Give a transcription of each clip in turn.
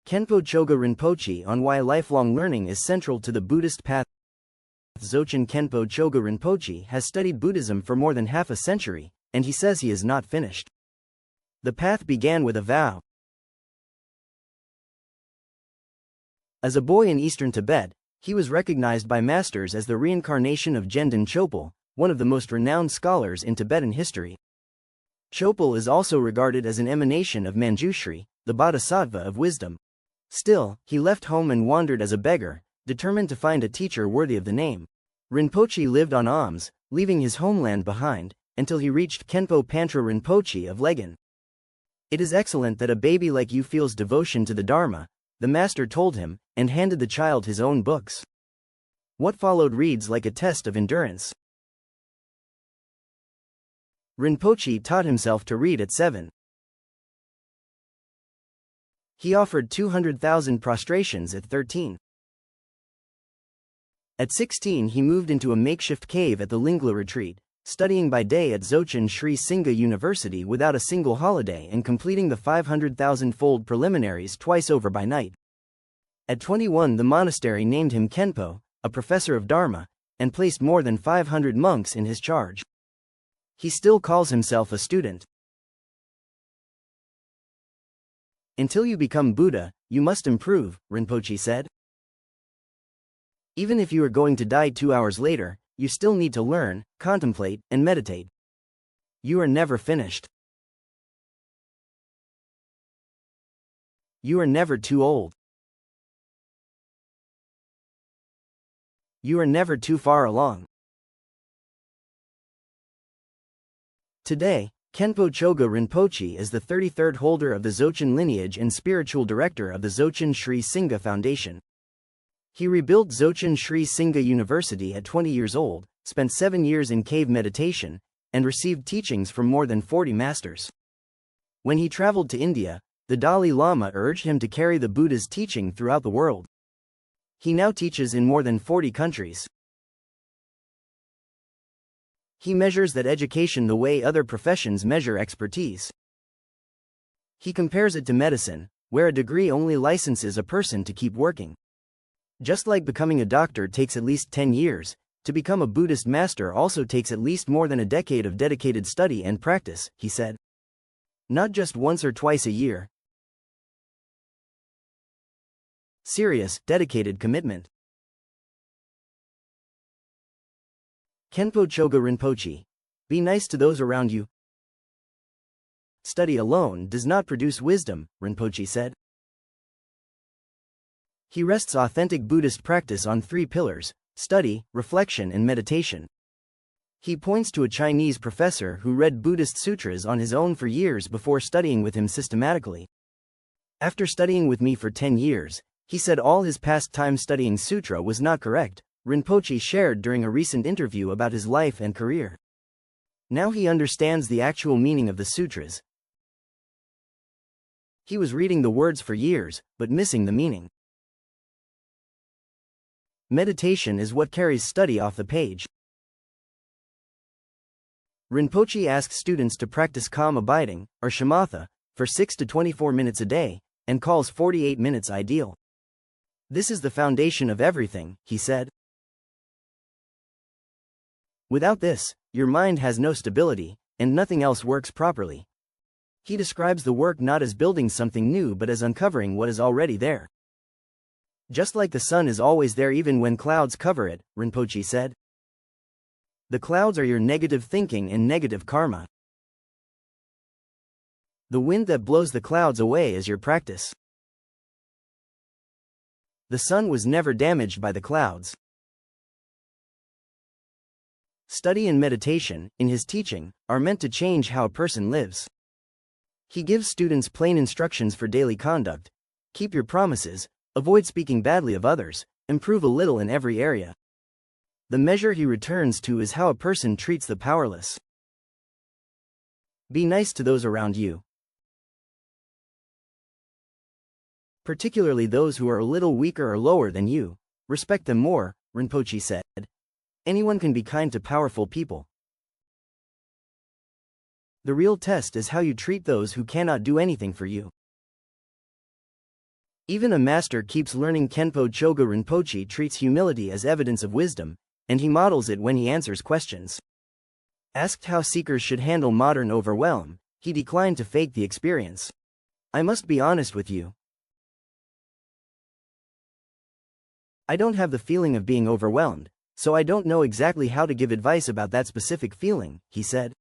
Khenpo Choga Rinpoche on why lifelong learning is central to the Buddhist path. Dzogchen Khenpo Choga Rinpoche has studied Buddhism for more than half a century, and he says he is not finished. The path began with a vow. As a boy in eastern Tibet, he was recognized by masters as the reincarnation of Gendon Chopal, one of the most renowned scholars in Tibetan history. Chopal is also regarded as an emanation of Manjushri, the bodhisattva of wisdom. Still, he left home and wandered as a beggar, determined to find a teacher worthy of the name. Rinpoche lived on alms, leaving his homeland behind, until he reached Khenpo Pantra Rinpoche of Legan. "It is excellent that a baby like you feels devotion to the Dharma," the master told him, and handed the child his own books. What followed reads like a test of endurance. Rinpoche taught himself to read at 7. He offered 200,000 prostrations at 13. At 16 he moved into a makeshift cave at the Lingla retreat, studying by day at Dzogchen Sri Singha University without a single holiday and completing the 500,000-fold preliminaries twice over by night. At 21 the monastery named him Khenpo, a professor of Dharma, and placed more than 500 monks in his charge. He still calls himself a student. "Until you become Buddha, you must improve," Rinpoche said. "Even if you are going to die 2 hours later, you still need to learn, contemplate, and meditate. You are never finished. You are never too old. You are never too far along." Today, Khenpo Choga Rinpoche is the 33rd holder of the Dzogchen lineage and spiritual director of the Dzogchen Sri Singha Foundation. He rebuilt Dzogchen Sri Singha University at 20 years old, spent 7 years in cave meditation, and received teachings from more than 40 masters. When he traveled to India, the Dalai Lama urged him to carry the Buddha's teaching throughout the world. He now teaches in more than 40 countries. He measures that education the way other professions measure expertise. He compares it to medicine, where a degree only licenses a person to keep working. Just like becoming a doctor takes at least 10 years, to become a Buddhist master also takes at least more than a decade of dedicated study and practice, he said. Not just once or twice a year. Serious, dedicated commitment. Khenpo Choga Rinpoche. Be nice to those around you. Study alone does not produce wisdom, Rinpoche said. He rests authentic Buddhist practice on 3 pillars: study, reflection, and meditation. He points to a Chinese professor who read Buddhist sutras on his own for years before studying with him systematically. After studying with me for 10 years, he said all his past time studying sutra was not correct, Rinpoche shared during a recent interview about his life and career. Now he understands the actual meaning of the sutras. He was reading the words for years, but missing the meaning. Meditation is what carries study off the page. Rinpoche asks students to practice calm abiding, or shamatha, for 6 to 24 minutes a day, and calls 48 minutes ideal. This is the foundation of everything, he said. Without this, your mind has no stability, and nothing else works properly. He describes the work not as building something new but as uncovering what is already there. Just like the sun is always there even when clouds cover it, Rinpoche said. The clouds are your negative thinking and negative karma. The wind that blows the clouds away is your practice. The sun was never damaged by the clouds. Study and meditation, in his teaching, are meant to change how a person lives. He gives students plain instructions for daily conduct: keep your promises, avoid speaking badly of others, improve a little in every area. The measure he returns to is how a person treats the powerless. Be nice to those around you. Particularly those who are a little weaker or lower than you. Respect them more, Rinpoche said. Anyone can be kind to powerful people. The real test is how you treat those who cannot do anything for you. Even a master keeps learning. Khenpo Choga Rinpoche treats humility as evidence of wisdom, and he models it when he answers questions. Asked how seekers should handle modern overwhelm, he declined to fake the experience. I must be honest with you. I don't have the feeling of being overwhelmed, so I don't know exactly how to give advice about that specific feeling, he said.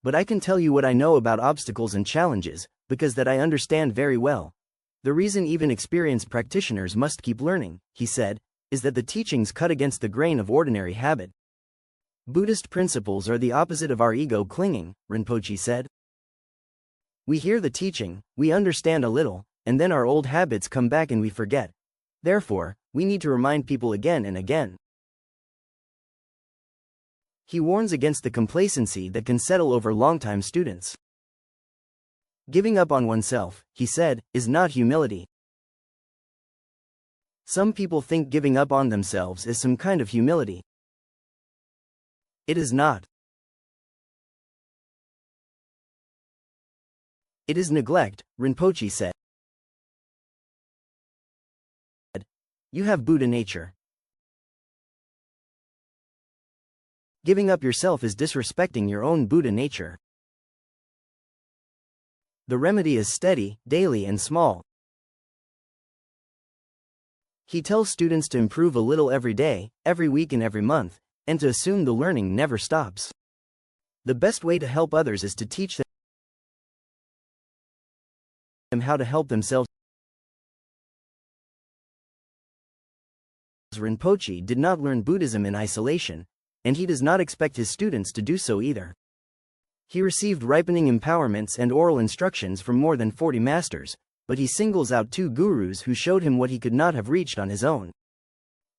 But I can tell you what I know about obstacles and challenges, because that I understand very well. The reason even experienced practitioners must keep learning, he said, is that the teachings cut against the grain of ordinary habit. Buddhist principles are the opposite of our ego clinging, Rinpoche said. We hear the teaching, we understand a little, and then our old habits come back and we forget. Therefore, we need to remind people again and again. He warns against the complacency that can settle over long-time students. Giving up on oneself, he said, is not humility. Some people think giving up on themselves is some kind of humility. It is not. It is neglect, Rinpoche said. You have Buddha nature. Giving up yourself is disrespecting your own Buddha nature. The remedy is steady, daily and small. He tells students to improve a little every day, every week and every month, and to assume the learning never stops. The best way to help others is to teach them how to help themselves. Rinpoche did not learn Buddhism in isolation, and he does not expect his students to do so either. He received ripening empowerments and oral instructions from more than 40 masters, but he singles out 2 gurus who showed him what he could not have reached on his own.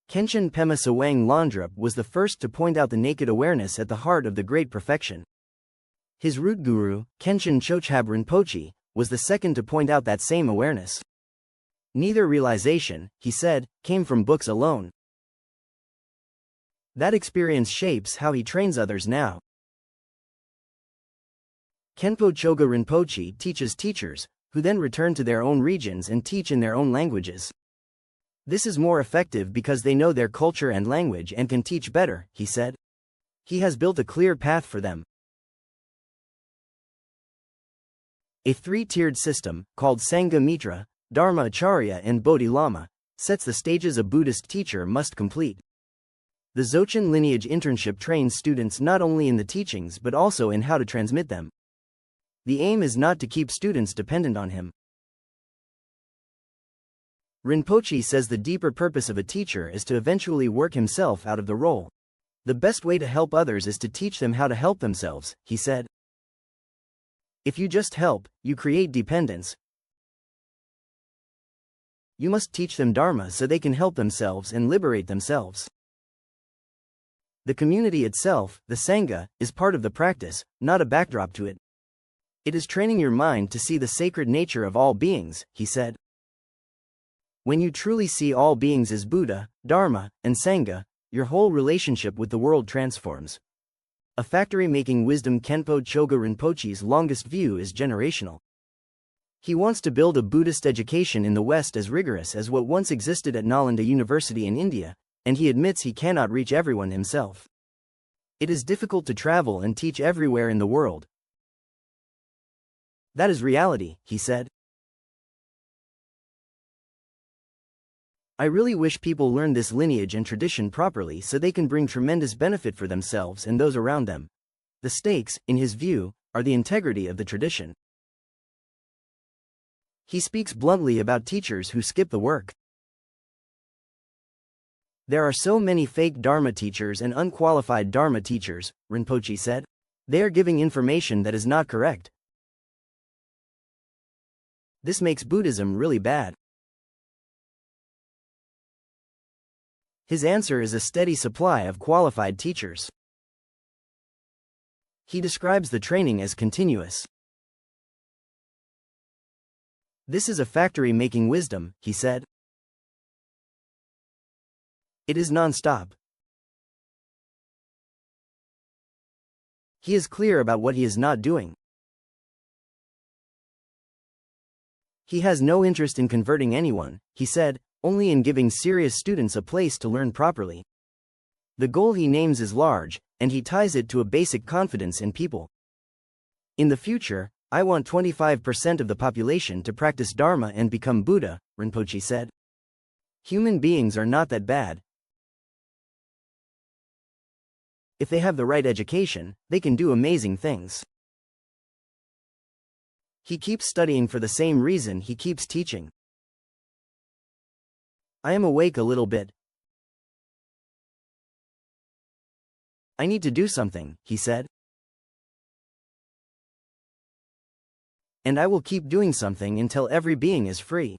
Khenchen Pema Sawang Londrup was the first to point out the naked awareness at the heart of the great perfection. His root guru, Khenchen Chochab Rinpoche, was the second to point out that same awareness. Neither realization, he said, came from books alone. That experience shapes how he trains others now. Khenpo Choga Rinpoche teaches teachers, who then return to their own regions and teach in their own languages. This is more effective because they know their culture and language and can teach better, he said. He has built a clear path for them. A 3-tiered system, called Sangha Mitra, Dharma Acharya and Bodhi Lama, sets the stages a Buddhist teacher must complete. The Dzogchen lineage internship trains students not only in the teachings but also in how to transmit them. The aim is not to keep students dependent on him. Rinpoche says the deeper purpose of a teacher is to eventually work himself out of the role. The best way to help others is to teach them how to help themselves, he said. If you just help, you create dependence. You must teach them Dharma so they can help themselves and liberate themselves. The community itself, the Sangha, is part of the practice, not a backdrop to it. It is training your mind to see the sacred nature of all beings, he said. When you truly see all beings as Buddha, Dharma, and Sangha, your whole relationship with the world transforms. A factory making wisdom. Khenpo Choga Rinpoche's longest view is generational. He wants to build a Buddhist education in the West as rigorous as what once existed at Nalanda University in India, and he admits he cannot reach everyone himself. It is difficult to travel and teach everywhere in the world. That is reality, he said. I really wish people learn this lineage and tradition properly so they can bring tremendous benefit for themselves and those around them. The stakes, in his view, are the integrity of the tradition. He speaks bluntly about teachers who skip the work. There are so many fake Dharma teachers and unqualified Dharma teachers, Rinpoche said. They are giving information that is not correct. This makes Buddhism really bad. His answer is a steady supply of qualified teachers. He describes the training as continuous. This is a factory making wisdom, he said. It is non-stop. He is clear about what he is not doing. He has no interest in converting anyone, he said, only in giving serious students a place to learn properly. The goal he names is large, and he ties it to a basic confidence in people. In the future, I want 25% of the population to practice Dharma and become Buddha, Rinpoche said. Human beings are not that bad. If they have the right education, they can do amazing things. He keeps studying for the same reason he keeps teaching. I am awake a little bit. I need to do something, he said. And I will keep doing something until every being is free.